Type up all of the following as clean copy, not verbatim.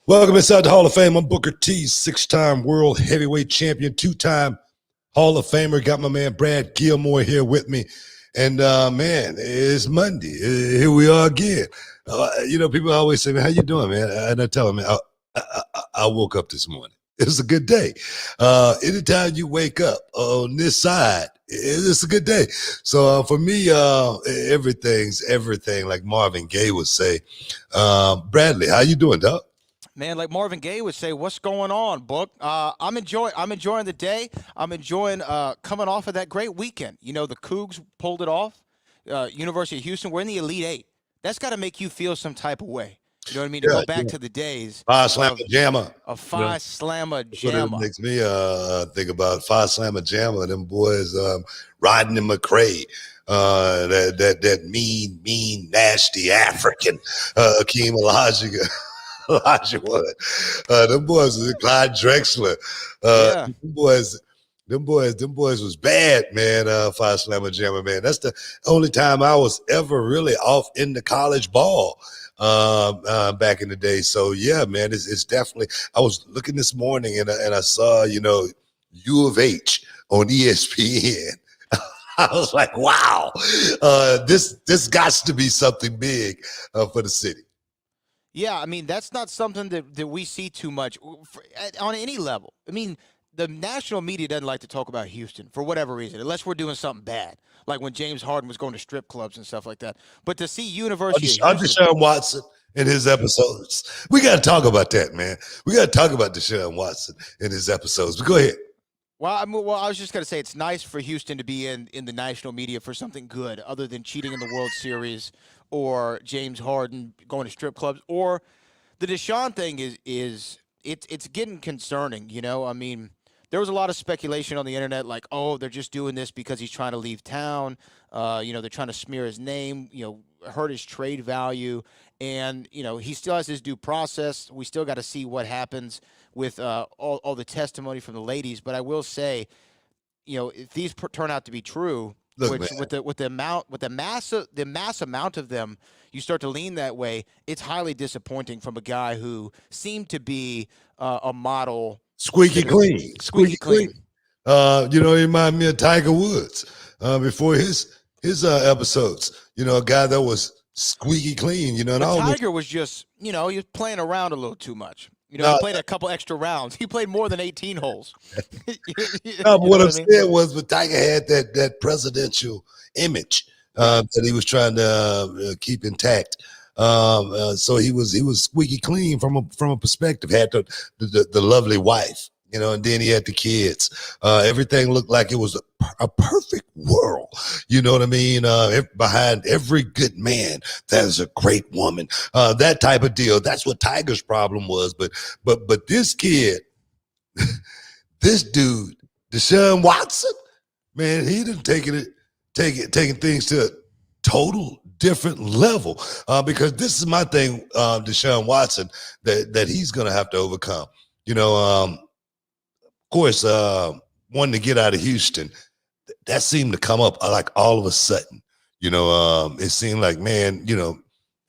Welcome inside the Hall of Fame. I'm Booker T, six-time world heavyweight champion, two-time Hall of Famer. Got my man Brad Gilmore here with me. And, man, it's Monday. Here we are again. People always say, man, how you doing, man? And I tell them, man, I woke up this morning. It was a good day. Anytime you wake up on this side, it's a good day. So for me, everything's everything, like Marvin Gaye would say. Bradley, how you doing, dog? Man, like Marvin Gaye would say, "What's going on, Book?" I'm enjoying the day. I'm enjoying coming off of that great weekend. You know, the Cougs pulled it off. University of Houston, we're in the Elite Eight. That's got to make you feel some type of way. You know what I mean? To go back to the days Five Slammer Jammer. A Five Slammer That's what it Jammer. makes me think about. Five Slammer Jammer. Them boys riding in McCray. That mean, nasty African Akeem Elijah Wood. Them boys, Clyde Drexler. Yeah. Them boys was bad, man. Five Slammer Jammer, man. That's the only time I was ever really off in the college ball back in the day. So yeah, man, it's definitely. I was looking this morning and I saw, U of H on ESPN. I was like, wow, this got to be something big for the city. Yeah, I mean, that's not something that we see too much on any level. I mean, the national media doesn't like to talk about Houston for whatever reason, unless we're doing something bad, like when James Harden was going to strip clubs and stuff like that. But to see University of Houston, Deshaun Watson in his episodes. We got to talk about that, man. We got to talk about Deshaun Watson in his episodes. But go ahead. Well, I was just going to say it's nice for Houston to be in the national media for something good other than cheating in the World Series or James Harden going to strip clubs, or the Deshaun thing it's getting concerning, you know? I mean, there was a lot of speculation on the internet like, oh, they're just doing this because he's trying to leave town. They're trying to smear his name, hurt his trade value. And, he still has his due process. We still got to see what happens with all the testimony from the ladies. But I will say, if these turn out to be true, Look, which man. with the mass amount of them, you start to lean that way. It's highly disappointing from a guy who seemed to be a model. Squeaky clean. Squeaky clean. He reminded me of Tiger Woods before his episodes. A guy that was squeaky clean. And Tiger was just, he was playing around a little too much. He played a couple extra rounds. He played more than 18 holes. But what I'm saying was, but Tiger had that presidential image that he was trying to keep intact. So he was squeaky clean from a perspective. Had the lovely wife, and then he had the kids. Everything looked like it was a perfect world. You know what I mean? Behind every good man, there's a great woman. That type of deal. That's what Tiger's problem was. But this kid, this dude, Deshaun Watson, man, he done taking things to a total different level. Because this is my thing, Deshaun Watson, that he's gonna have to overcome. Of course, wanting to get out of Houston, that seemed to come up like all of a sudden. It seemed like, man,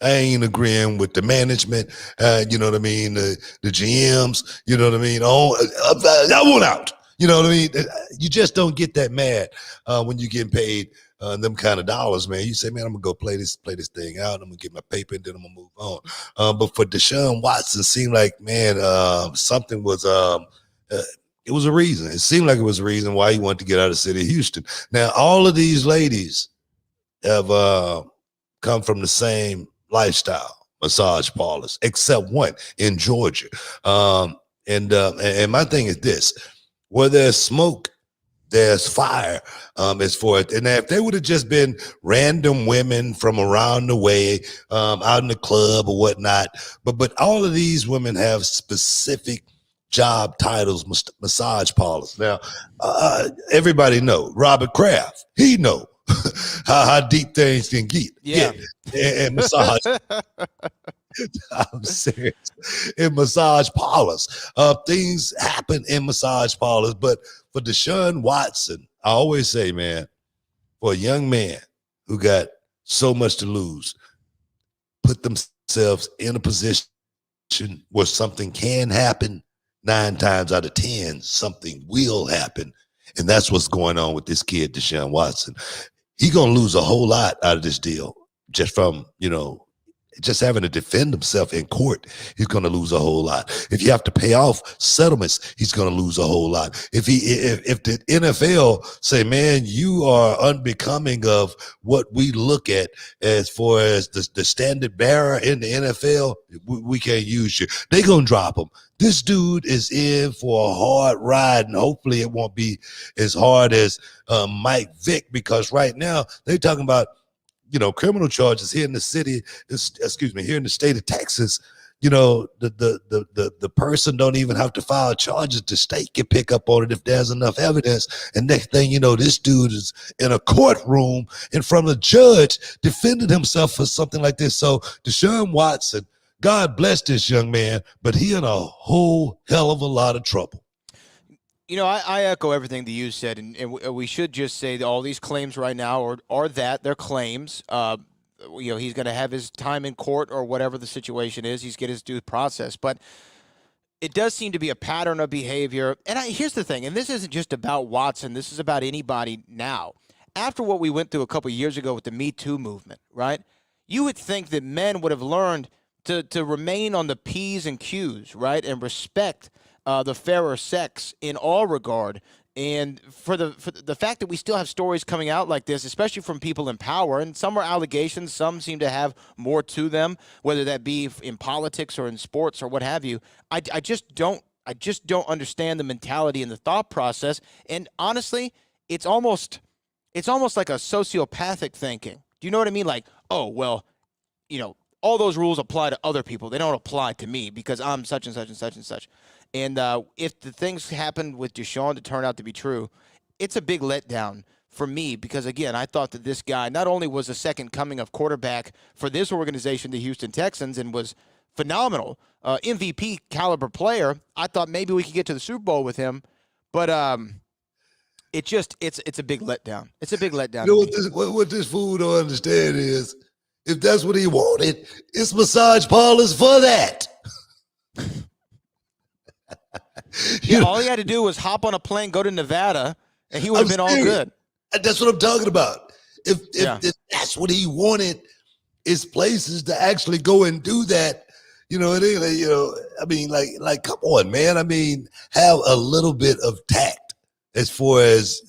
I ain't agreeing with the management. You know what I mean? The GMs. You know what I mean? I want out. You know what I mean? You just don't get that mad when you're getting paid them kind of dollars, man. You say, man, I'm gonna go play this thing out. I'm gonna get my paper and then I'm gonna move on. But for Deshaun Watson, it seemed like, man, something was. It was a reason. It seemed like it was a reason why he wanted to get out of the city of Houston. Now, all of these ladies have come from the same lifestyle, massage parlors, except one in Georgia. And my thing is this: where there's smoke, there's fire. As for it, and if they would have just been random women from around the way, out in the club or whatnot, but all of these women have specific job titles, massage parlors. Now, everybody know Robert Kraft. He know how deep things can get. Yeah. And massage. I'm serious. In massage parlors, things happen in massage parlors. But for Deshaun Watson, I always say, man, for a young man who got so much to lose, put themselves in a position where something can happen, 9 times out of 10, something will happen. And that's what's going on with this kid, Deshaun Watson. He's going to lose a whole lot out of this deal just from, just having to defend himself in court. He's going to lose a whole lot. If you have to pay off settlements, he's going to lose a whole lot. If the NFL say, man, you are unbecoming of what we look at as far as the standard bearer in the NFL, we can't use you. They're going to drop him. This dude is in for a hard ride, and hopefully it won't be as hard as Mike Vick, because right now they're talking about criminal charges here in the city, here in the state of Texas. The person don't even have to file charges. The state can pick up on it if there's enough evidence. And next thing you know, this dude is in a courtroom in front of a judge defending himself for something like this. So Deshaun Watson, God bless this young man, but he in a whole hell of a lot of trouble. I echo everything that you said, and we should just say that all these claims right now are that they're claims. He's going to have his time in court or whatever the situation is. He's get his due process, but it does seem to be a pattern of behavior. And here's the thing, and this isn't just about Watson. This is about anybody now. After what we went through a couple of years ago with the Me Too movement, right? You would think that men would have learned to remain on the P's and Q's, right, and respect the fairer sex in all regard. And for the fact that we still have stories coming out like this, especially from people in power, and some are allegations, some seem to have more to them, whether that be in politics or in sports or what have you. I just don't understand the mentality and the thought process. And honestly, it's almost like a sociopathic thinking. Do you know what I mean? Like, oh, well, all those rules apply to other people. They don't apply to me because I'm such and such and such and such. And if the things happened with Deshaun to turn out to be true, it's a big letdown for me because, again, I thought that this guy not only was a second coming of quarterback for this organization, the Houston Texans, and was phenomenal, MVP caliber player. I thought maybe we could get to the Super Bowl with him, but it's a big letdown. It's a big letdown. What this fool don't understand is if that's what he wanted, it's massage parlors for that. All he had to do was hop on a plane, go to Nevada, and he would have been all good. That's what I'm talking about. If that's what he wanted, is places to actually go and do that. Come on, man. I mean, have a little bit of tact as far as,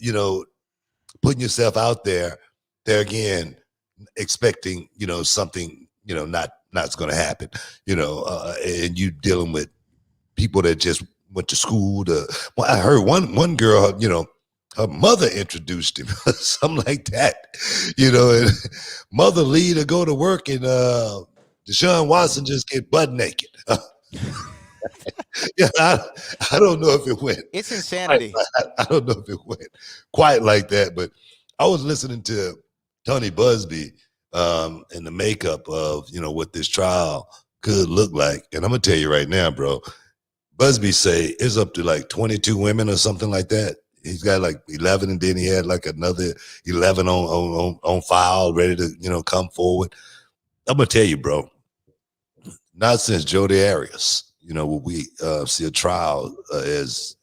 putting yourself out there again, expecting, something, not's going to happen, and you dealing with people that just went to school. I heard one girl, her mother introduced him, something like that, and mother leave to go to work, and Deshaun Watson just get butt naked. I don't know if it went. It's insanity. I don't know if it went quite like that, but I was listening to Tony Busby and the makeup of, what this trial could look like. And I'm going to tell you right now, bro, Busby say it's up to like 22 women or something like that. He's got like 11, and then he had like another 11 on file ready to, come forward. I'm going to tell you, bro, not since Jodi Arias, will we see a trial as,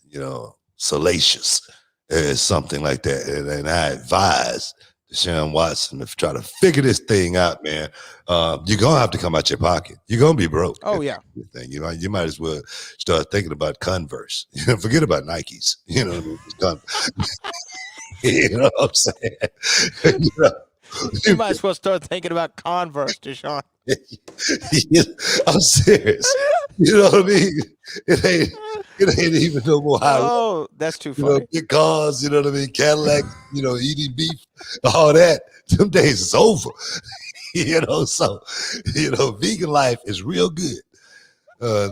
salacious as something like that. And I advise Deshaun Watson to try to figure this thing out, man. You're going to have to come out your pocket. You're going to be broke. Oh, yeah. You might as well start thinking about Converse. Forget about Nikes. You know what I'm saying? You might as well start thinking about Converse, Deshaun. I'm serious. You know what I mean? It ain't even no more high. Oh, that's too funny. Big cars, you know what I mean? Cadillac, eating beef, all that. Them days is over. So vegan life is real good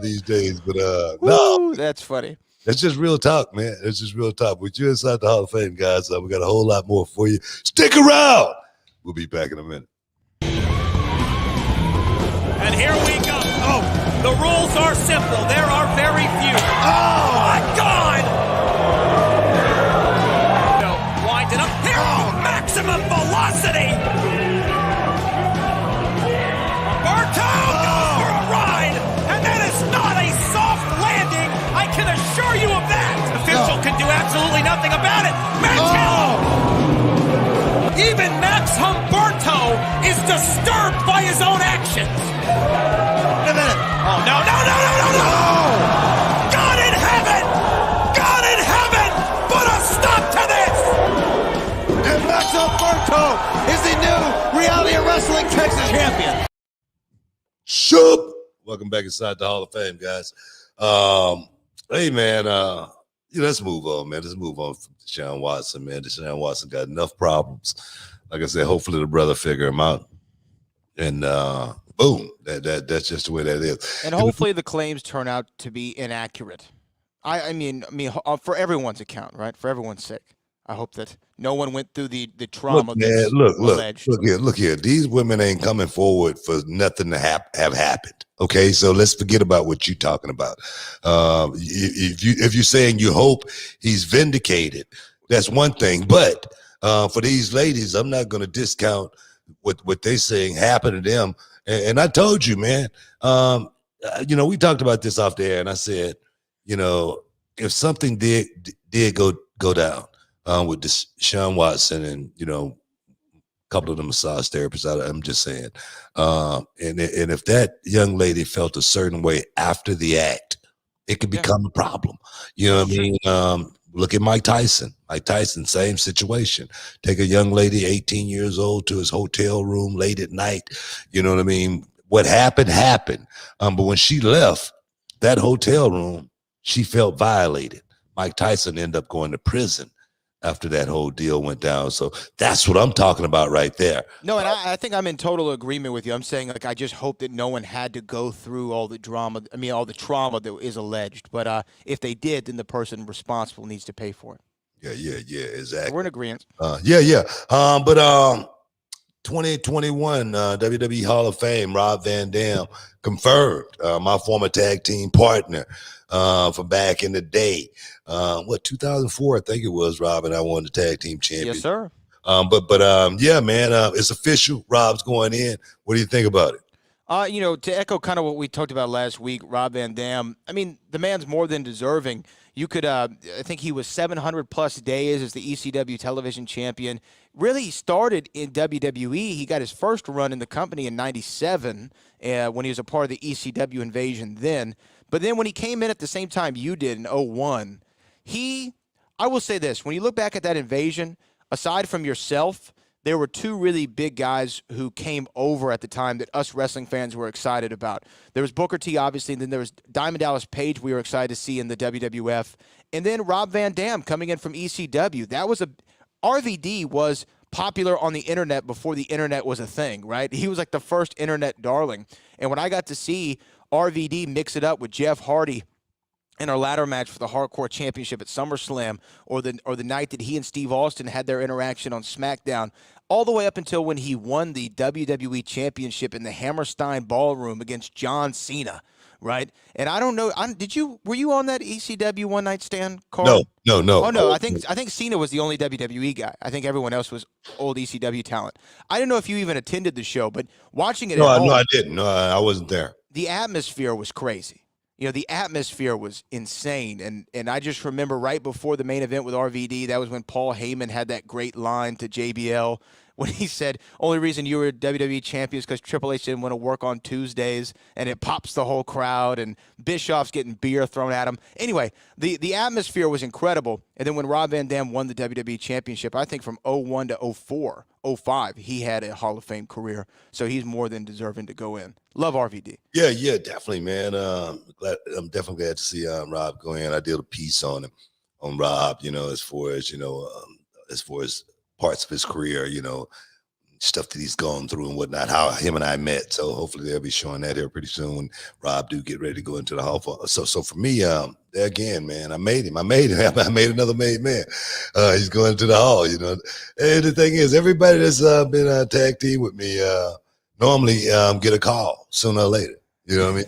these days. But no, that's funny. That's just real talk, man. It's just real talk. With you inside the Hall of Fame, guys, we got a whole lot more for you. Stick around. We'll be back in a minute. And here we go. Oh, the rules are simple. There are very few. Oh, my God! No, winding up here. Oh, maximum velocity. Bartow goes for a ride, and that is assure you of that. Official can do absolutely nothing about it. Even Max Humberto is disturbed by his own actions. Wait a minute. Oh, no. God in heaven! God in heaven! Put a stop to this! And Max Humberto is the new Reality of Wrestling Texas champion. Shoop. Welcome back inside the Hall of Fame, guys. Hey, man, let's move on, man. Let's move on from Deshaun Watson, man. Deshaun Watson got enough problems. Like I said, hopefully the brother figure him out. And boom, that's just the way that is. And hopefully the claims turn out to be inaccurate. I mean, for everyone's account, right? For everyone's sake. I hope that no one went through the trauma. Look here. These women ain't coming forward for nothing to have happened. Okay, so let's forget about what you're talking about. If you're saying you hope he's vindicated, that's one thing. But for these ladies, I'm not going to discount what they're saying happened to them. And I told you, man. We talked about this off the air, and I said, if something did go down with Deshaun Watson and a couple of the massage therapists, I'm just saying, and if that young lady felt a certain way after the act, it could become a problem. You know what I mean? Look at Mike Tyson. Mike Tyson, same situation. Take a young lady, 18 years old, to his hotel room late at night. You know what I mean? What happened. But when she left that hotel room, she felt violated. Mike Tyson ended up going to prison after that whole deal went down. So that's what I'm talking about right there. No, and I think I'm in total agreement with you. I'm saying, I just hope that no one had to go through all the drama. All the trauma that is alleged. But if they did, then the person responsible needs to pay for it. Yeah, exactly. So we're in agreement. But 2021 WWE Hall of Fame, Rob Van Dam, confirmed. My former tag team partner from back in the day. 2004, I think it was, Rob and I won the tag team championship. Yes, sir. It's official. Rob's going in. What do you think about it? To echo kind of what we talked about last week, Rob Van Dam, the man's more than deserving. You could, I think he was 700 plus days as the ECW television champion. Really started in WWE. He got his first run in the company in '97 when he was a part of the ECW invasion then. But then when he came in at the same time you did in '01, I will say this, when you look back at that invasion, aside from yourself, there were two really big guys who came over at the time that us wrestling fans were excited about. There was Booker T, obviously, and then there was Diamond Dallas Page we were excited to see in the WWF. And then Rob Van Dam coming in from ECW. RVD was popular on the internet before the internet was a thing, right? He was like the first internet darling. And when I got to see RVD mix it up with Jeff Hardy in our ladder match for the Hardcore Championship at SummerSlam, or the night that he and Steve Austin had their interaction on SmackDown, all the way up until when he won the WWE Championship in the Hammerstein Ballroom against John Cena, right? And I don't know, were you on that ECW one night stand, Carl? No. Oh no, I think Cena was the only WWE guy. I think everyone else was old ECW talent. I don't know if you even attended the show, but watching it at home, no, I didn't. No, I wasn't there. The atmosphere was crazy. The atmosphere was insane. And I just remember right before the main event with RVD, that was when Paul Heyman had that great line to JBL when he said, only reason you were WWE champion is because Triple H didn't want to work on Tuesdays, and it pops the whole crowd, and Bischoff's getting beer thrown at him. Anyway, the atmosphere was incredible. And then when Rob Van Dam won the WWE championship, I think from 01 to 04, 05, he had a Hall of Fame career. So he's more than deserving to go in. Love RVD. Yeah, definitely, man. I'm definitely glad to see Rob go in. I did a piece on him, on Rob, as far as parts of his career, stuff that he's gone through and whatnot, how him and I met. So hopefully they'll be showing that here pretty soon when Rob do get ready to go into the Hall of Fame. So for me, there again, man, I made him. I made another made man. He's going to the Hall, And the thing is, everybody that's been a tag team with me normally get a call sooner or later. You know what I mean?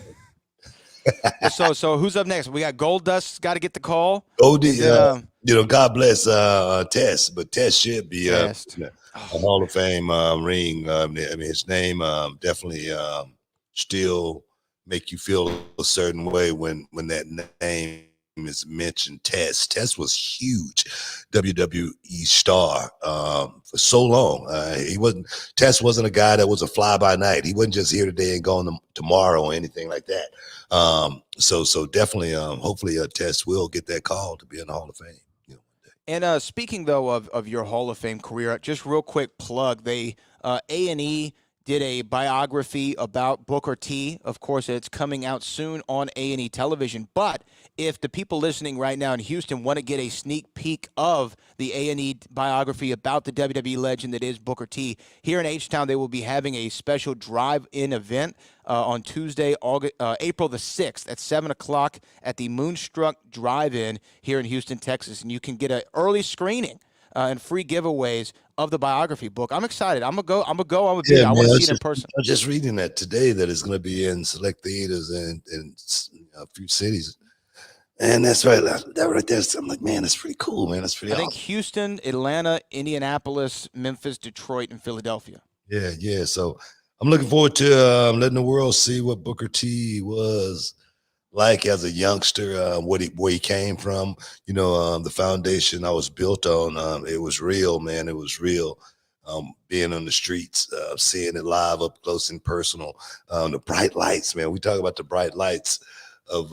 So who's up next? We got Goldust's got to get the call. God bless Tess, but Tess should be a Hall of Fame ring. His name definitely still make you feel a certain way when that name is mentioned Test. Test was huge, WWE star for so long. Test wasn't a guy that was a fly by night. He wasn't just here today and gone tomorrow or anything like that. So definitely, hopefully, Test will get that call to be in the Hall of Fame. And speaking though of your Hall of Fame career, just real quick plug: they A&E did a biography about Booker T. Of course, it's coming out soon on A&E television. But if the people listening right now in Houston want to get a sneak peek of the A&E biography about the WWE legend that is Booker T, here in H-Town, they will be having a special drive-in event on Tuesday, April the 6th at 7 o'clock at the Moonstruck Drive-In here in Houston, Texas. And you can get an early screening and free giveaways of the biography book. I'm excited. I'm gonna go. I want to see it in person. I was just reading that today that it's going to be in select theaters in a few cities, and that's right. That right there. I'm like, man, that's pretty cool, man. That's pretty. I think Houston, Atlanta, Indianapolis, Memphis, Detroit, and Philadelphia. Yeah. So I'm looking forward to letting the world see what Booker T was like as a youngster, where he came from. The foundation I was built on, it was real, man. It was real. Being on the streets, seeing it live up close and personal. The bright lights, man. We talk about the bright lights of,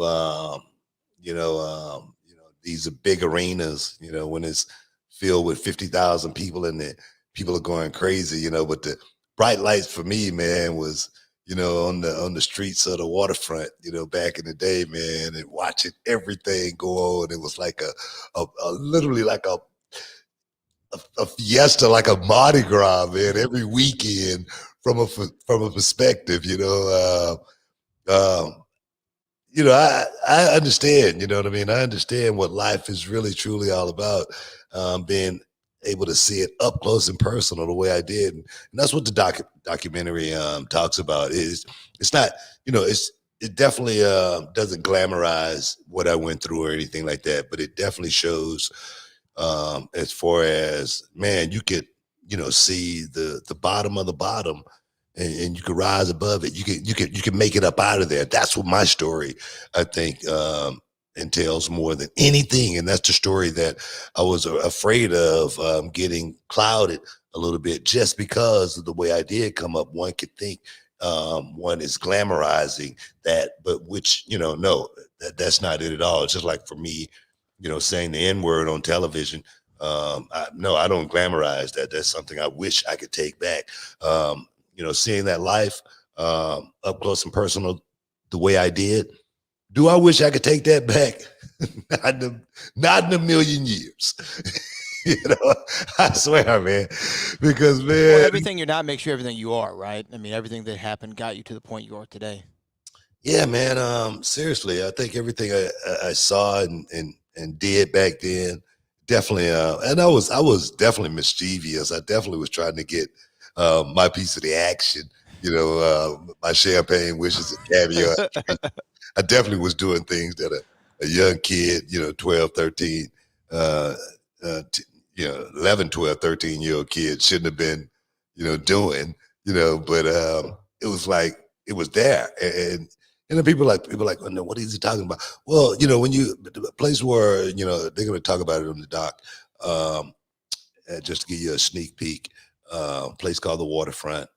these are big arenas, when it's filled with 50,000 people and people are going crazy, but the bright lights for me, man, was on the streets of the waterfront, back in the day, man, and watching everything go on. It was like a literally like a fiesta, like a Mardi Gras, man, every weekend from a perspective, I understand, you know what I mean? I understand what life is really, truly all about, being able to see it up close and personal the way I did. And that's what the documentary talks about. It's not, it definitely doesn't glamorize what I went through or anything like that, but it definitely shows as far as, man, you could, see the bottom of the bottom, and you could rise above it. You can make it up out of there. That's what my story, I think, entails more than anything. And that's the story that I was afraid of getting clouded a little bit, just because of the way I did come up. One could think one is glamorizing that, but which, no, that's not it at all. It's just like for me, saying the N-word on television. I don't glamorize that. That's something I wish I could take back. Seeing that life up close and personal the way I did. Do I wish I could take that back? Not in a million years. I swear, man. Because, man. Well, everything you're not makes you everything you are, right? I mean, everything that happened got you to the point you are today. Yeah, man. Seriously, I think everything I saw and did back then, definitely. And I was definitely mischievous. I definitely was trying to get my piece of the action. My champagne wishes and caviar. I definitely was doing things that a young kid, 12, 13, 11, 12, 13-year-old kid shouldn't have been, doing, but it was like, it was there. And then people like, oh, no, what is he talking about? Well, when the place where, they're going to talk about it on the doc, just to give you a sneak peek, place called the Waterfront.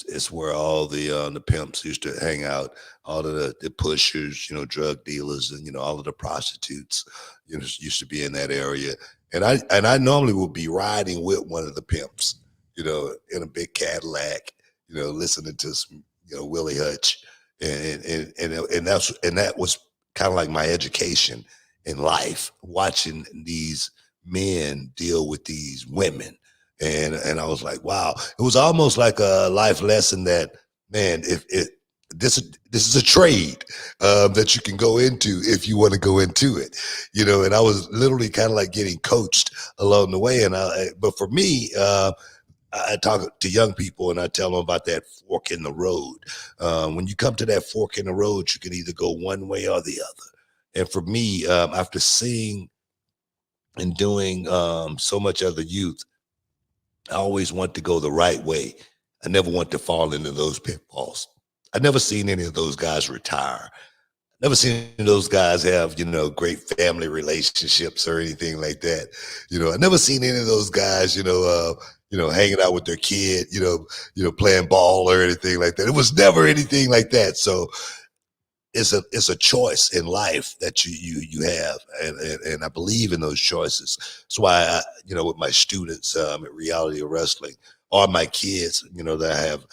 It's where all the pimps used to hang out, all of the pushers, drug dealers, and all of the prostitutes, used to be in that area. And I normally would be riding with one of the pimps, in a big Cadillac, listening to some, Willie Hutch, and that was kind of like my education in life, watching these men deal with these women. And I was like, wow, it was almost like a life lesson that, man, this is a trade that you can go into if you want to go into it, and I was literally kind of like getting coached along the way. But for me, I talk to young people and I tell them about that fork in the road. When you come to that fork in the road, you can either go one way or the other. And for me, after seeing and doing so much of the youth, I always want to go the right way. I never want to fall into those pitfalls. I never seen any of those guys retire. Never seen those guys have, great family relationships or anything like that. I never seen any of those guys, hanging out with their kid, playing ball or anything like that. It was never anything like that. So it's a choice in life that you have, and I believe in those choices. That's why with my students at Reality of Wrestling, or my kids, that I have.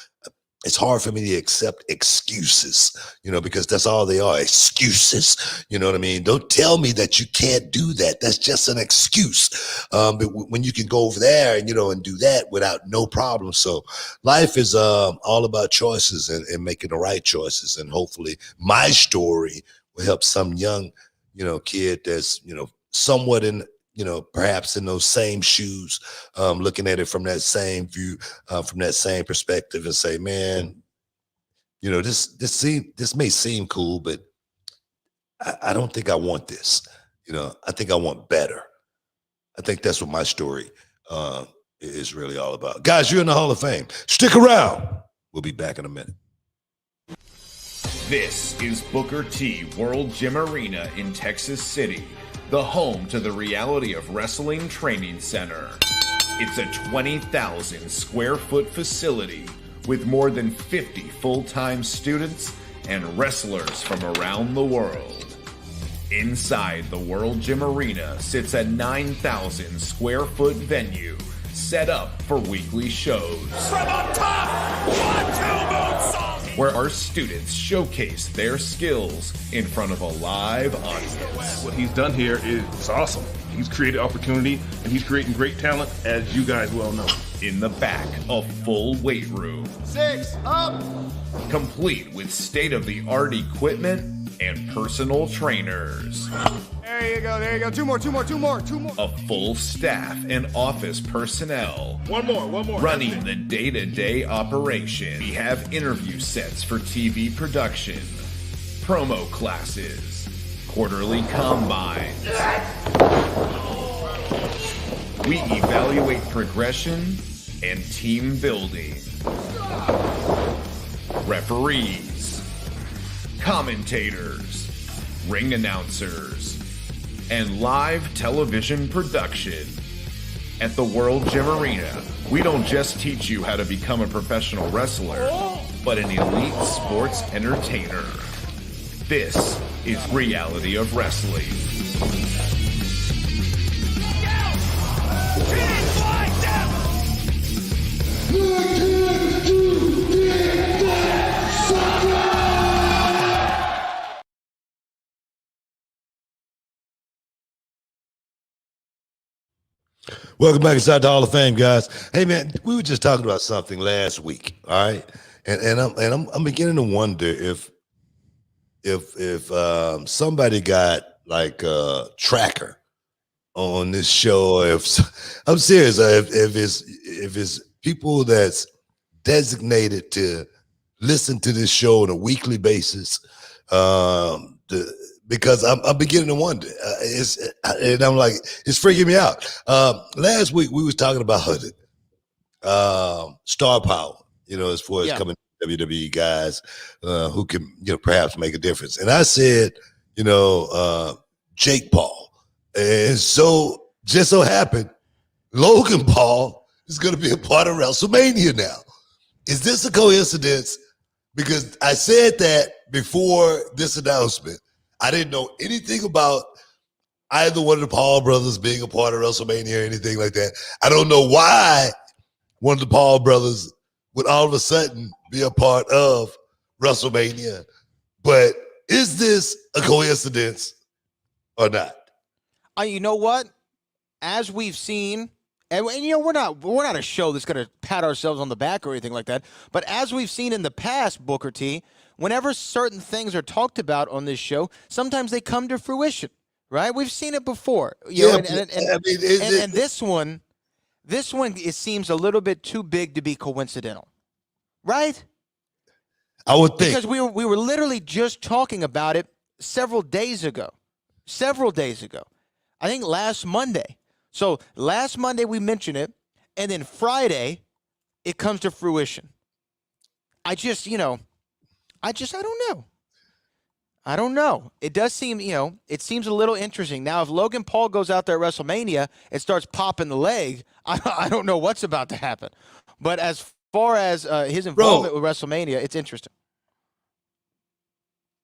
It's hard for me to accept excuses, because that's all they are, excuses. You know what I mean? Don't tell me that you can't do that. That's just an excuse. But when you can go over there and, and do that without no problem. So life is all about choices and making the right choices. And hopefully my story will help some young, kid that's, somewhat in, perhaps in those same shoes, looking at it from that same view, from that same perspective, and say, man, this may seem cool, but I don't think I want this. I think I want better. I think that's what my story is really all about. Guys, you're in the Hall of Fame. Stick around. We'll be back in a minute. This is Booker T World Gym Arena in Texas City, the home to the Reality of Wrestling Training Center. It's a 20,000 square foot facility with more than 50 full-time students and wrestlers from around the world. Inside the World Gym Arena sits a 9,000 square foot venue set up for weekly shows. From up top, 1-2 moonsault. Where our students showcase their skills in front of a live audience. What he's done here is awesome. He's created opportunity, and he's creating great talent, as you guys well know. In the back, a full weight room. 6 up. Complete with state-of-the-art equipment and personal trainers. There you go. Two more. A full staff and office personnel. One more. Running the day-to-day operation. We have interview sets for TV production, promo classes, quarterly combines. We evaluate progression and team building. Referees, commentators, ring announcers, and live television production. At the World Gym Arena, we don't just teach you how to become a professional wrestler, but an elite sports entertainer. This is Reality of Wrestling. Welcome back inside the Hall of Fame, guys. Hey, man, we were just talking about something last week, all right? And I'm beginning to wonder if somebody got like a tracker on this show. I'm serious, if it's people that's designated to listen to this show on a weekly basis, because I'm beginning to wonder. And I'm like, it's freaking me out. Last week we was talking about star power, as far as coming WWE guys who can, perhaps make a difference. And I said, Jake Paul. And so just so happened, Logan Paul is going to be a part of WrestleMania now. Is this a coincidence? Because I said that before this announcement. I didn't know anything about either one of the Paul brothers being a part of WrestleMania or anything like that. I don't know why one of the Paul brothers would all of a sudden be a part of WrestleMania. But is this a coincidence or not? You know what? As we've seen, and we're not a show that's going to pat ourselves on the back or anything like that. But as we've seen in the past, Booker T, whenever certain things are talked about on this show, sometimes they come to fruition, right? We've seen it before. And this one, it seems a little bit too big to be coincidental, right? I would think. Because we were literally just talking about it several days ago. I think last Monday. So last Monday we mentioned it, and then Friday it comes to fruition. I don't know. I don't know. It does seem, it seems a little interesting. Now, if Logan Paul goes out there at WrestleMania and starts popping the leg, I don't know what's about to happen. But as far as his involvement with WrestleMania, it's interesting.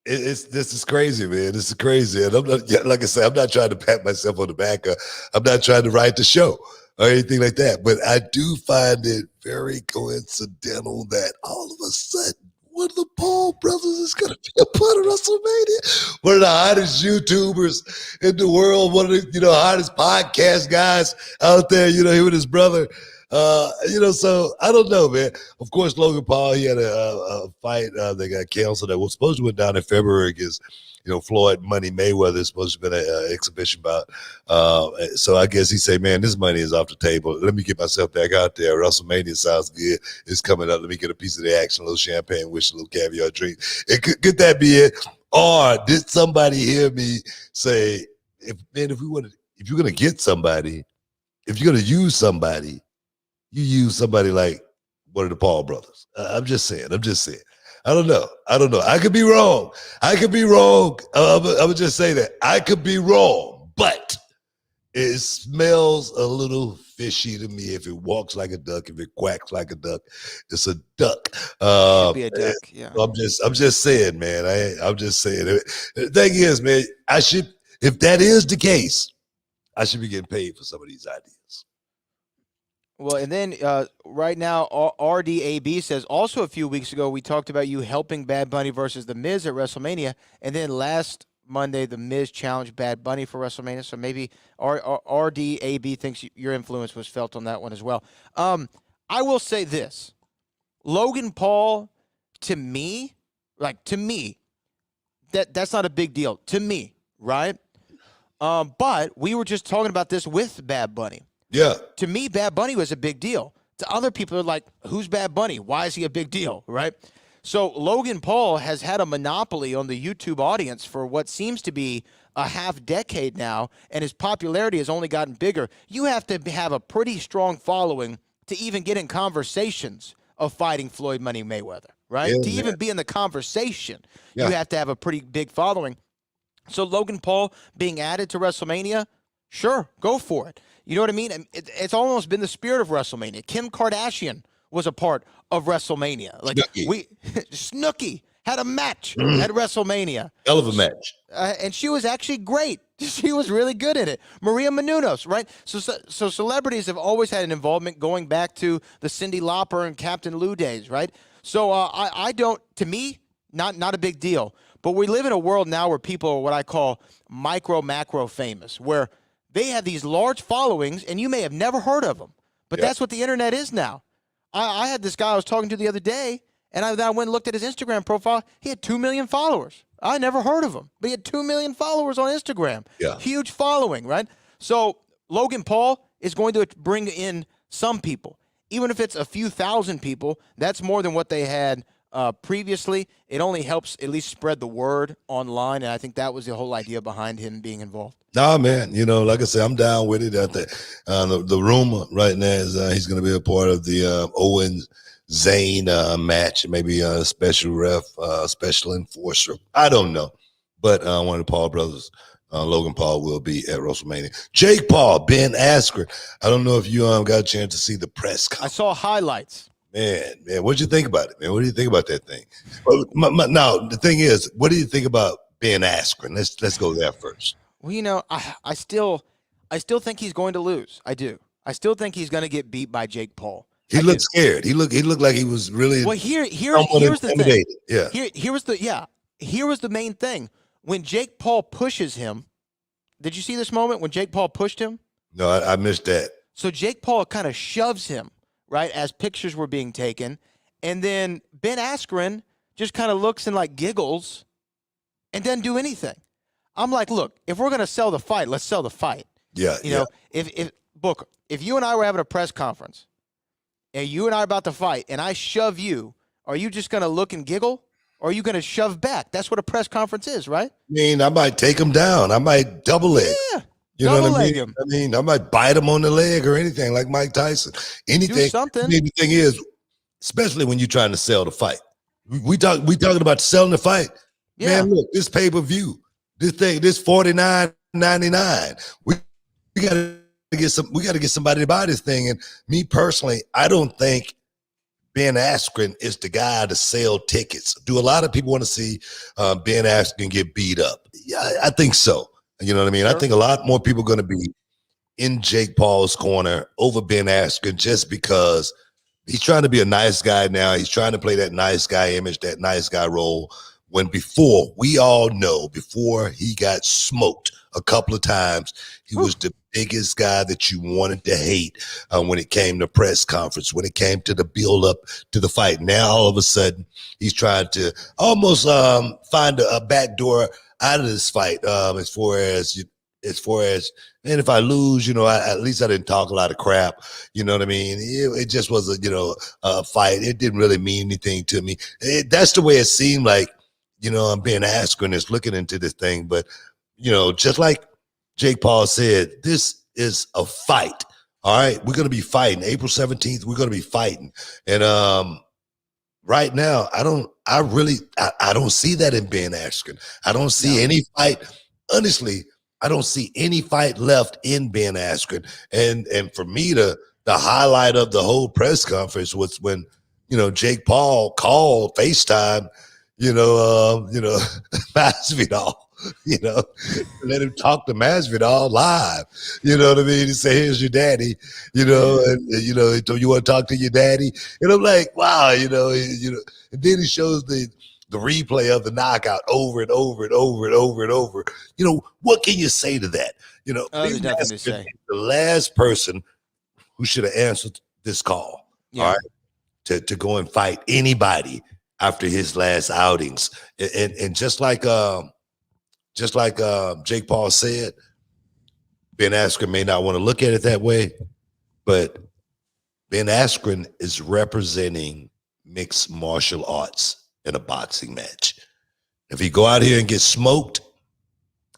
This is crazy, man. This is crazy. And I'm not, like I said, I'm not trying to pat myself on the back. I'm not trying to write the show or anything like that. But I do find it very coincidental that all of a sudden, one of the Paul brothers is going to be a part of WrestleMania. One of the hottest YouTubers in the world, one of the hottest podcast guys out there. He with his brother. So I don't know, man. Of course, Logan Paul, he had a fight that got canceled that was supposed to went down in February against Floyd Money Mayweather. It's supposed to have been an exhibition bout. So I guess he said, man, this money is off the table. Let me get myself back out there. WrestleMania sounds good. It's coming up. Let me get a piece of the action, a little champagne, wish, a little caviar drink. Could that be it? Or did somebody hear me say, if you're going to get somebody, if you're going to use somebody, you use somebody like one of the Paul brothers. I'm just saying. I don't know. I could be wrong. I would just say that. I could be wrong, but it smells a little fishy to me. If it walks like a duck, if it quacks like a duck, it's a duck. Should be a duck, yeah. I'm just saying, man. I'm just saying. The thing is, man, if that is the case, I should be getting paid for some of these ideas. Well, and then right now, RDAB says, also a few weeks ago, we talked about you helping Bad Bunny versus The Miz at WrestleMania. And then last Monday, The Miz challenged Bad Bunny for WrestleMania. So maybe RDAB thinks your influence was felt on that one as well. I will say this. Logan Paul, to me, that's not a big deal. To me, right? But we were just talking about this with Bad Bunny. Yeah. To me, Bad Bunny was a big deal. To other people, they're like, who's Bad Bunny? Why is he a big deal, right? So Logan Paul has had a monopoly on the YouTube audience for what seems to be a half decade now, and his popularity has only gotten bigger. You have to have a pretty strong following to even get in conversations of fighting Floyd Money Mayweather, right? Yeah, to even be in the conversation, you have to have a pretty big following. So Logan Paul being added to WrestleMania, sure, go for it. You know what I mean? It's almost been the spirit of WrestleMania. Kim Kardashian was a part of WrestleMania. Like Snooki had a match at WrestleMania. Hell of a match. And she was actually great. She was really good at it. Maria Menounos, right? So celebrities have always had an involvement going back to the Cyndi Lauper and Captain Lou days, right? So I don't, to me, not a big deal. But we live in a world now where people are what I call macro famous, where they have these large followings, and you may have never heard of them. But that's what the internet is now. I had this guy I was talking to the other day, and I went and looked at his Instagram profile. He had 2 million followers. I never heard of him, but he had 2 million followers on Instagram. Yeah. Huge following, right? So Logan Paul is going to bring in some people. Even if it's a few thousand people, that's more than what they had previously. It only helps at least spread the word online, and I think that was the whole idea behind him being involved. Nah, man, like I said, I'm down with it. I think the rumor right now is he's going to be a part of the Owen Zane match, maybe a special ref, special enforcer. I don't know, but one of the Paul brothers, Logan Paul, will be at WrestleMania. Jake Paul, Ben Askren. I don't know if you got a chance to see the press conference. I saw highlights. Man, what'd you think about it, man? What do you think about that thing? Well, now, the thing is, what do you think about Ben Askren? Let's go there first. Well, I still think he's going to lose. I do. I still think he's going to get beat by Jake Paul. He looked scared. He looked like he was really. Well, here's the thing. Yeah. Here was the main thing. When Jake Paul pushes him, did you see this moment when Jake Paul pushed him? No, I missed that. So Jake Paul kind of shoves him, right, as pictures were being taken, and then Ben Askren just kind of looks and like giggles, and doesn't do anything. I'm like, look, if we're going to sell the fight, let's sell the fight. Yeah. You know, if Booker, if you and I were having a press conference and you and I are about to fight and I shove you, are you just going to look and giggle or are you going to shove back? That's what a press conference is, right? I mean, I might take him down. I might double leg. Yeah. You know what I mean? Him. I mean, I might bite him on the leg or anything like Mike Tyson. Anything. Do something. I mean, the thing is, especially when you're trying to sell the fight. We talking about selling the fight. Yeah. Man, look, this pay-per-view, this thing, this $49.99. We gotta get somebody to buy this thing. And me personally, I don't think Ben Askren is the guy to sell tickets. Do a lot of people want to see Ben Askren get beat up? Yeah, I think so. You know what I mean? Sure. I think a lot more people are going to be in Jake Paul's corner over Ben Askren just because he's trying to be a nice guy now. He's trying to play that nice guy image, that nice guy role. When before, we all know, before he got smoked a couple of times, he was the biggest guy that you wanted to hate when it came to press conference, when it came to the build up to the fight. Now, all of a sudden, he's trying to almost find a back door out of this fight as far as, man, if I lose, at least I didn't talk a lot of crap. You know what I mean? It just was a fight. It didn't really mean anything to me. That's the way it seemed like. I'm being Askren is looking into this thing, but just like Jake Paul said, this is a fight. All right, we're going to be fighting April 17th. We're going to be fighting, and right now, I don't see that in Ben Askren. I don't see any fight. Honestly, I don't see any fight left in Ben Askren. And for me, the highlight of the whole press conference was when Jake Paul called FaceTime. Masvidal, let him talk to Masvidal live. You know what I mean? He say, here's your daddy, and he told you want to talk to your daddy. And I'm like, wow, and then he shows the replay of the knockout over and over and over and over and over. What can you say to that? There's nothing to say. The last person who should have answered this call, all right, to go and fight anybody after his last outings. And just like Jake Paul said, Ben Askren may not want to look at it that way, but Ben Askren is representing mixed martial arts in a boxing match. If he go out here and get smoked,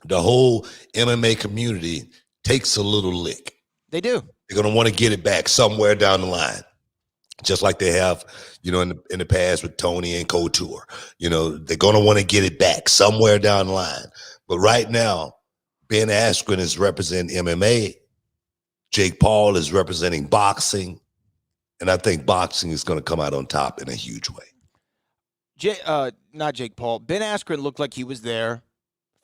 the whole MMA community takes a little lick. They do. They're going to want to get it back somewhere down the line. Just like they have, in the past with Tony and Couture. They're going to want to get it back somewhere down the line. But right now, Ben Askren is representing MMA. Jake Paul is representing boxing. And I think boxing is going to come out on top in a huge way. Not Jake Paul. Ben Askren looked like he was there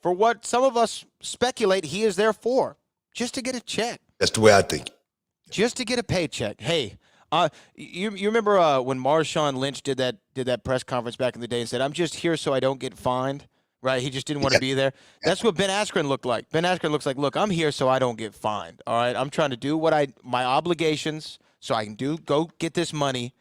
for what some of us speculate he is there for, just to get a check. That's the way I think. Just to get a paycheck. Hey, you remember when Marshawn Lynch did that press conference back in the day and said, "I'm just here so I don't get fined." Right? He just didn't want to be there. That's what Ben Askren looked like. Ben Askren looks like, look, I'm here so I don't get fined. All right, I'm trying to do my obligations so I can go get this money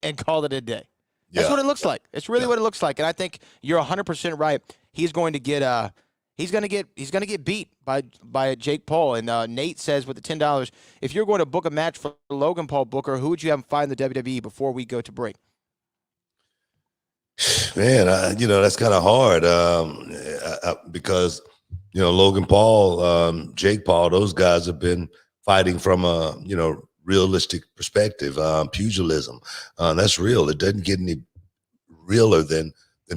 and call it a day. That's what it looks like. It's really what it looks like. And I think you're 100% right. He's going to get he's going to get beat by Jake Paul. And Nate says with the $10, if you're going to book a match for Logan Paul Booker, who would you have him fight in the WWE before we go to break? Man, that's kind of hard because, Logan Paul, Jake Paul, those guys have been fighting from a, realistic perspective, pugilism. That's real. It doesn't get any realer than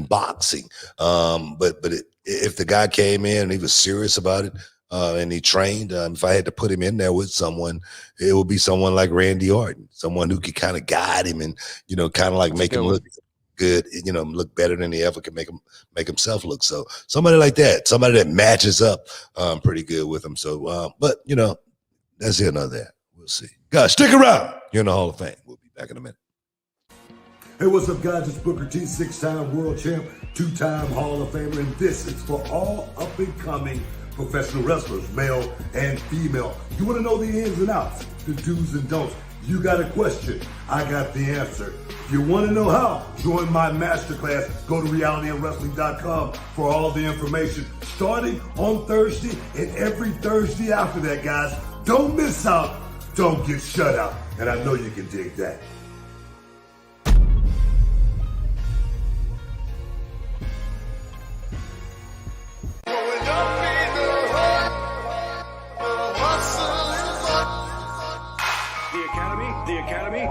boxing. But if the guy came in and he was serious about it and he trained, if I had to put him in there with someone, it would be someone like Randy Orton, someone who could kind of guide him and, kind of like make him look good, look better than he ever can make himself look. So somebody like that, somebody that matches up pretty good with him. So, but that's it. Another that. We'll see. Guys, stick around. You're in the Hall of Fame. We'll be back in a minute. Hey, what's up, guys? It's Booker T, 6-time world champ, 2-time Hall of Famer, and this is for all up-and-coming professional wrestlers, male and female. You want to know the ins and outs, the do's and don'ts. You got a question, I got the answer. If you want to know how, join my masterclass. Go to realityofwrestling.com for all the information. Starting on Thursday and every Thursday after that, guys. Don't miss out. Don't get shut out. And I know you can dig that. The Academy.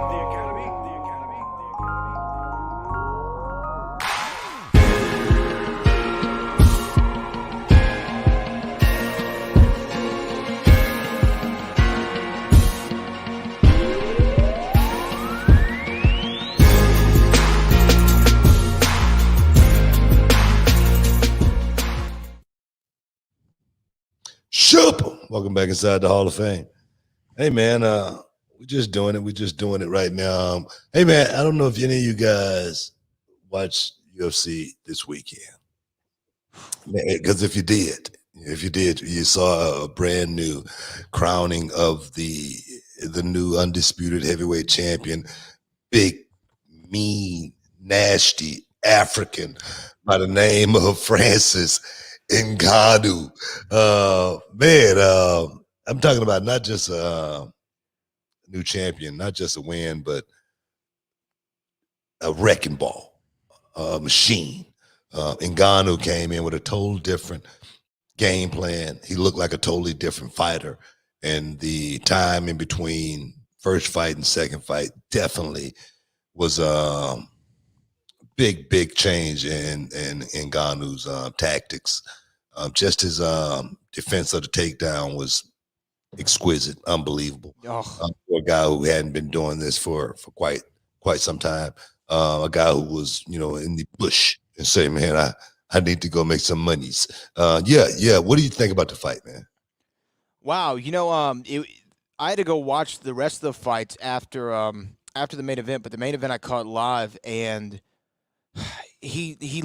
Welcome back inside the Hall of Fame. Hey, man, we're just doing it. We're just doing it right now. Hey, man, I don't know if any of you guys watched UFC this weekend. Because if you did, you saw a brand new crowning of the new undisputed heavyweight champion, big, mean, nasty African by the name of Francis Ngannou. I'm talking about not just a new champion, not just a win, but a wrecking ball, a machine. Ngannou came in with a total different game plan. He looked like a totally different fighter. And the time in between first fight and second fight definitely was big change in Ngannou's tactics. Just his defense of the takedown was exquisite, unbelievable. For a guy who hadn't been doing this for quite some time, a guy who was in the bush and saying, "Man, I need to go make some monies." Yeah. What do you think about the fight, man? Wow, I had to go watch the rest of the fights after the main event, but the main event I caught live, and it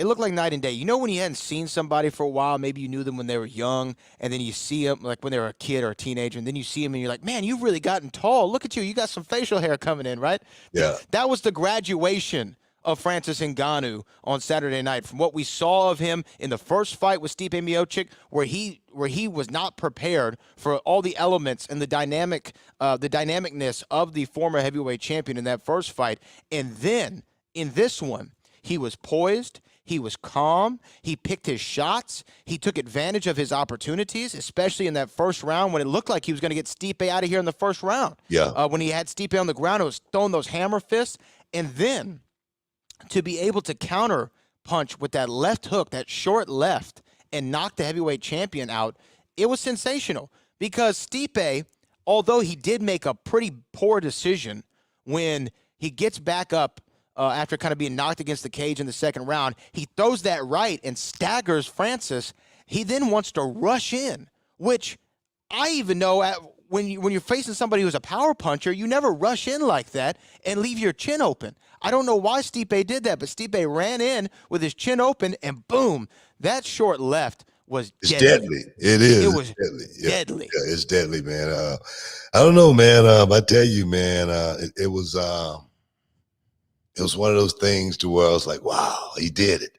looked like night and day. You know, when you hadn't seen somebody for a while, maybe you knew them when they were young, and then you see them like when they were a kid or a teenager, and then you see them and you're like, man, you've really gotten tall. Look at you. You got some facial hair coming in, right? Yeah. That was the graduation of Francis Ngannou on Saturday night. From what we saw of him in the first fight with Stipe Miocic, where he was not prepared for all the elements and the dynamicness of the former heavyweight champion in that first fight, and then in this one, he was poised. He was calm. He picked his shots. He took advantage of his opportunities, especially in that first round when it looked like he was going to get Stipe out of here in the first round. Yeah. When he had Stipe on the ground, it was throwing those hammer fists. And then to be able to counter punch with that left hook, that short left, and knock the heavyweight champion out, it was sensational. Because Stipe, although he did make a pretty poor decision when he gets back up after kind of being knocked against the cage in the second round, he throws that right and staggers Francis. He then wants to rush in, which I even know when you're facing somebody who's a power puncher, you never rush in like that and leave your chin open. I don't know why Stipe did that, but Stipe ran in with his chin open, and boom, that short left was deadly. It is. It was deadly. deadly. Yeah, it's deadly, man. I don't know, man. I tell you, man, it was one of those things to where I was like, wow, he did it.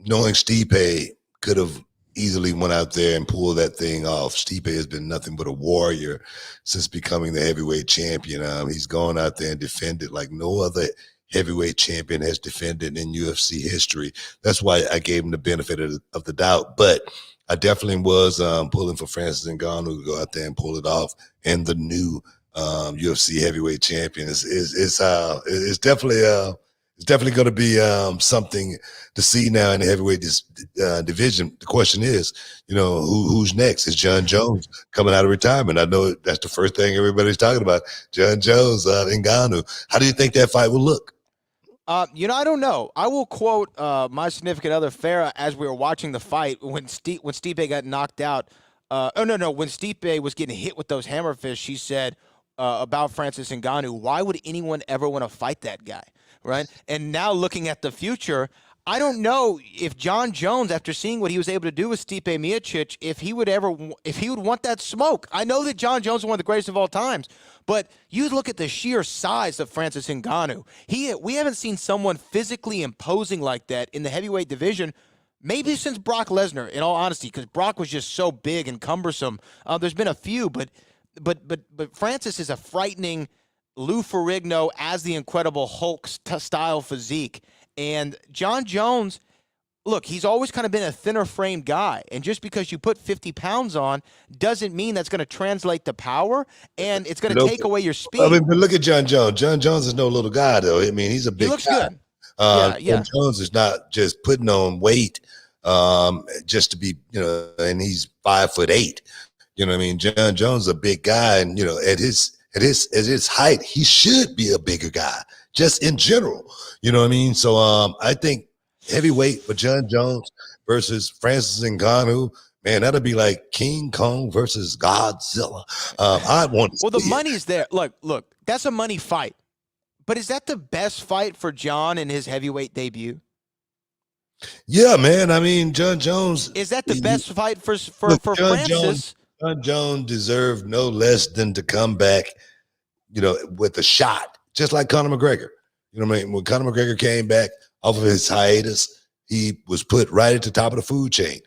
Knowing Stipe could have easily went out there and pulled that thing off. Stipe has been nothing but a warrior since becoming the heavyweight champion. He's gone out there and defended like no other heavyweight champion has defended in UFC history. That's why I gave him the benefit of the doubt. But I definitely was pulling for Francis Ngannou to go out there and pull it off. And the new UFC heavyweight champion is definitely going to be something to see now in the heavyweight division. The question is, who's next? Is John Jones coming out of retirement? I know that's the first thing everybody's talking about. John Jones, Ngannou. How do you think that fight will look? I don't know. I will quote my significant other, Farah, as we were watching the fight when Stipe got knocked out. When Stipe was getting hit with those hammer fists, she said about Francis Ngannou, why would anyone ever want to fight that guy, right? And now looking at the future, I don't know if John Jones, after seeing what he was able to do with Stipe Miocic, if he would want that smoke. I know that John Jones is one of the greatest of all times, but you look at the sheer size of Francis Ngannou. We haven't seen someone physically imposing like that in the heavyweight division maybe since Brock Lesnar, in all honesty, because Brock was just so big and cumbersome. There's been a few, but Francis is a frightening Lou Ferrigno as the Incredible Hulk style physique. And John Jones, look, he's always kind of been a thinner framed guy. And just because you put 50 pounds on doesn't mean that's going to translate to power, and it's going to take away your speed. I mean, but look at John Jones. John Jones is no little guy, though. I mean, he's a big guy. He looks good. John Jones is not just putting on weight just to be, and he's 5'8". You know what I mean? John Jones is a big guy, and at his height, he should be a bigger guy, just in general. You know what I mean? So I think heavyweight for John Jones versus Francis Ngannou, Man, that'll be like King Kong versus Godzilla. I want to Well, the see it. money's there. Look, that's a money fight. But is that the best fight for John in his heavyweight debut? Yeah, man. I mean, John Jones. Is that the best fight for John Francis? John Jones deserved no less than to come back, with a shot, just like Conor McGregor. You know what I mean? When Conor McGregor came back off of his hiatus, he was put right at the top of the food chain.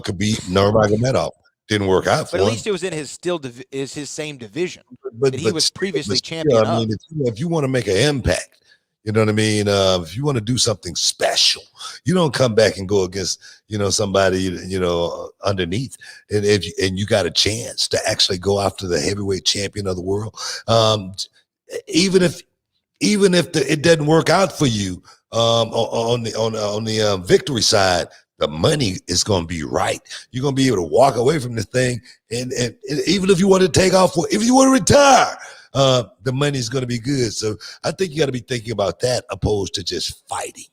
Could beat Nurmagomedov. Didn't work out for him. But at least it was in his same division But that he was previously still, champion I mean, if you want to make an impact, you know what I mean? If you want to do something special, you don't come back and go against, somebody, underneath. And you got a chance to actually go after the heavyweight champion of the world. Even if it doesn't work out for you on the victory side, the money is going to be right. You're going to be able to walk away from this thing, and even if you want to take off, if you want to retire, the money is going to be good. So I think you got to be thinking about that opposed to just fighting.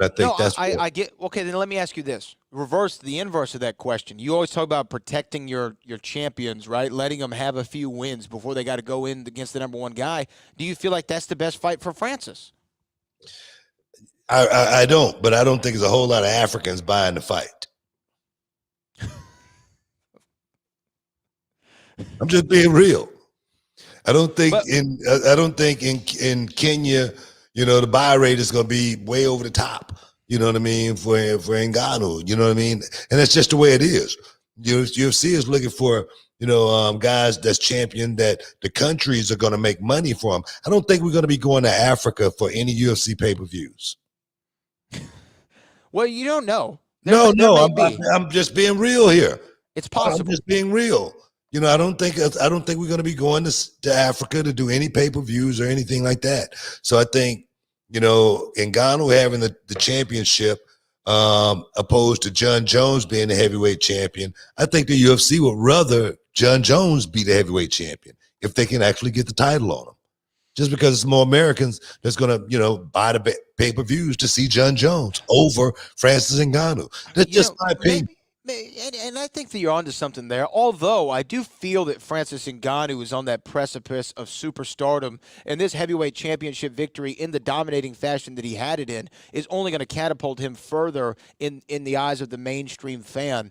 I think I get. Okay, then let me ask you this: the inverse of that question. You always talk about protecting your champions, right? Letting them have a few wins before they got to go in against the number one guy. Do you feel like that's the best fight for Francis? I don't, but I don't think there's a whole lot of Africans buying the fight. I'm just being real. I don't think in Kenya, the buy rate is going to be way over the top. You know what I mean? For Ngannou, you know what I mean? And that's just the way it is. UFC is looking for guys that's champion that the countries are going to make money for them. I don't think we're going to be going to Africa for any UFC pay-per-views. Well, you don't know. I'm just being real here. It's possible. I'm just being real. I don't think we're going to be going to Africa to do any pay-per-views or anything like that. So I think, Ngannou having the championship opposed to John Jones being the heavyweight champion, I think the UFC would rather John Jones be the heavyweight champion if they can actually get the title on him. Just because it's more Americans that's going to, buy the pay-per-views to see John Jones over Francis Ngannou. That's just my opinion. And I think that you're onto something there. Although I do feel that Francis Ngannou is on that precipice of superstardom, and this heavyweight championship victory in the dominating fashion that he had it in is only going to catapult him further in the eyes of the mainstream fan.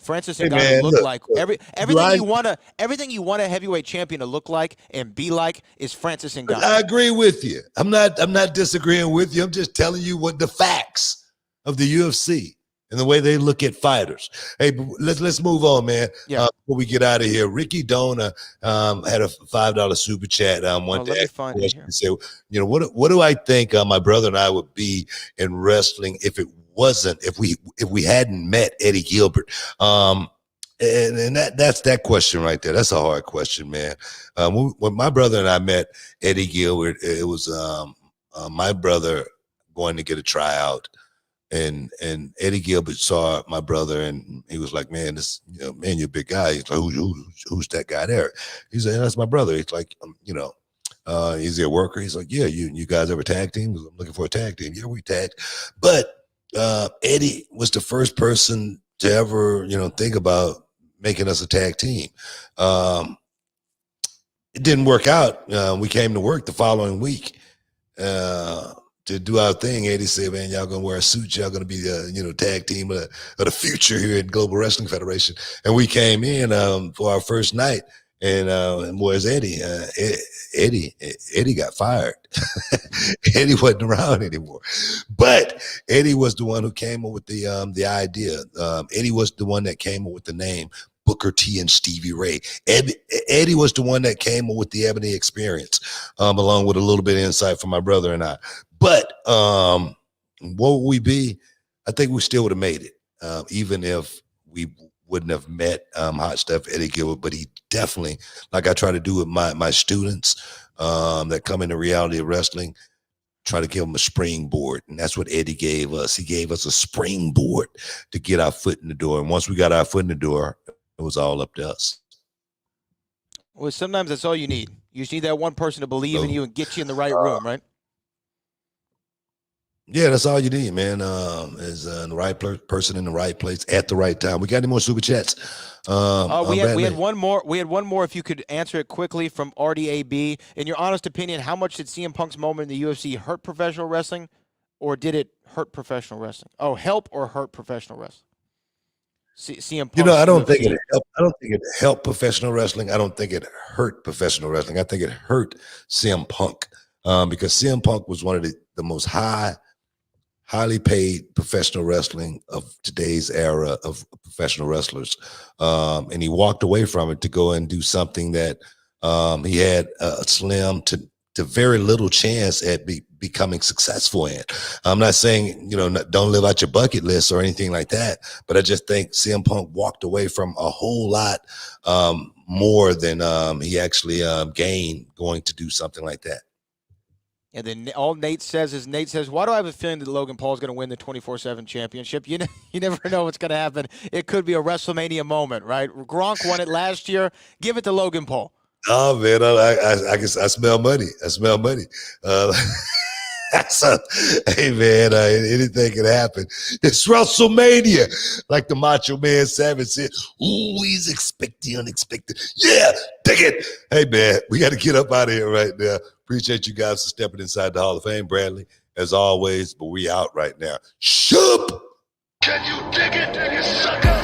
Francis Ngannou looked like everything you want a heavyweight champion to look like and be like is Francis Ngannou. I agree with you. I'm not disagreeing with you. I'm just telling you what the facts of the UFC. And the way they look at fighters. Hey, let's move on, man. Yeah. Before we get out of here, Ricky Dona had a $5 super chat. Let me find it here. Say, what do I think my brother and I would be in wrestling if we hadn't met Eddie Gilbert? And that's that question right there. That's a hard question, man. When my brother and I met Eddie Gilbert, it was my brother going to get a tryout. And Eddie Gilbert saw my brother, and he was like, "Man, you're a big guy." He's like, "Who's that guy there?" He said, "That's my brother." He's like, is he a worker? He's like, "Yeah, you guys ever tag team?" I'm looking for a tag team. Yeah, we tagged. But Eddie was the first person to ever, think about making us a tag team. It didn't work out. We came to work the following week. To do our thing, Eddie said, "Man, y'all gonna wear a suit. Y'all gonna be the tag team of the future here at Global Wrestling Federation." And we came in for our first night, and where's Eddie? Eddie got fired. Eddie wasn't around anymore. But Eddie was the one who came up with the idea. Eddie was the one that came up with the name Booker T and Stevie Ray. Eddie was the one that came up with the Ebony Experience, along with a little bit of insight from my brother and I. But what would we be? I think we still would have made it, even if we wouldn't have met Hot Stuff Eddie Gilbert. But he definitely, like I try to do with my students that come into reality of wrestling, try to give them a springboard. And that's what Eddie gave us. He gave us a springboard to get our foot in the door. And once we got our foot in the door, it was all up to us. Well, sometimes that's all you need. You just need that one person to believe in you and get you in the right room, right? Yeah, that's all you need, man. Is the right person in the right place at the right time. We got any more super chats? We had one more. We had one more. If you could answer it quickly from RDAB. In your honest opinion, how much did CM Punk's moment in the UFC hurt professional wrestling, or did it hurt professional wrestling? Oh, help or hurt professional wrestling? CM Punk. I don't think it helped. I don't think it helped professional wrestling. I don't think it hurt professional wrestling. I think it hurt CM Punk because CM Punk was one of the most highly paid professional wrestling of today's era of professional wrestlers. And he walked away from it to go and do something that he had a slim to very little chance at becoming successful in. I'm not saying, don't live out your bucket list or anything like that, but I just think CM Punk walked away from a whole lot more than he actually gained going to do something like that. And then all Nate says is, why do I have a feeling that Logan Paul is going to win the 24/7 championship? You never know what's going to happen. It could be a WrestleMania moment, right? Gronk won it last year. Give it to Logan Paul. Oh, man, I smell money. I smell money. So, hey, man, anything can happen. It's WrestleMania. Like the Macho Man Savage said, ooh, he's expecting unexpected. Yeah, take it. Hey, man, we got to get up out of here right now. Appreciate you guys for stepping inside the Hall of Fame, Bradley, as always, but we out right now. Shoop! Can you dig it, you sucker?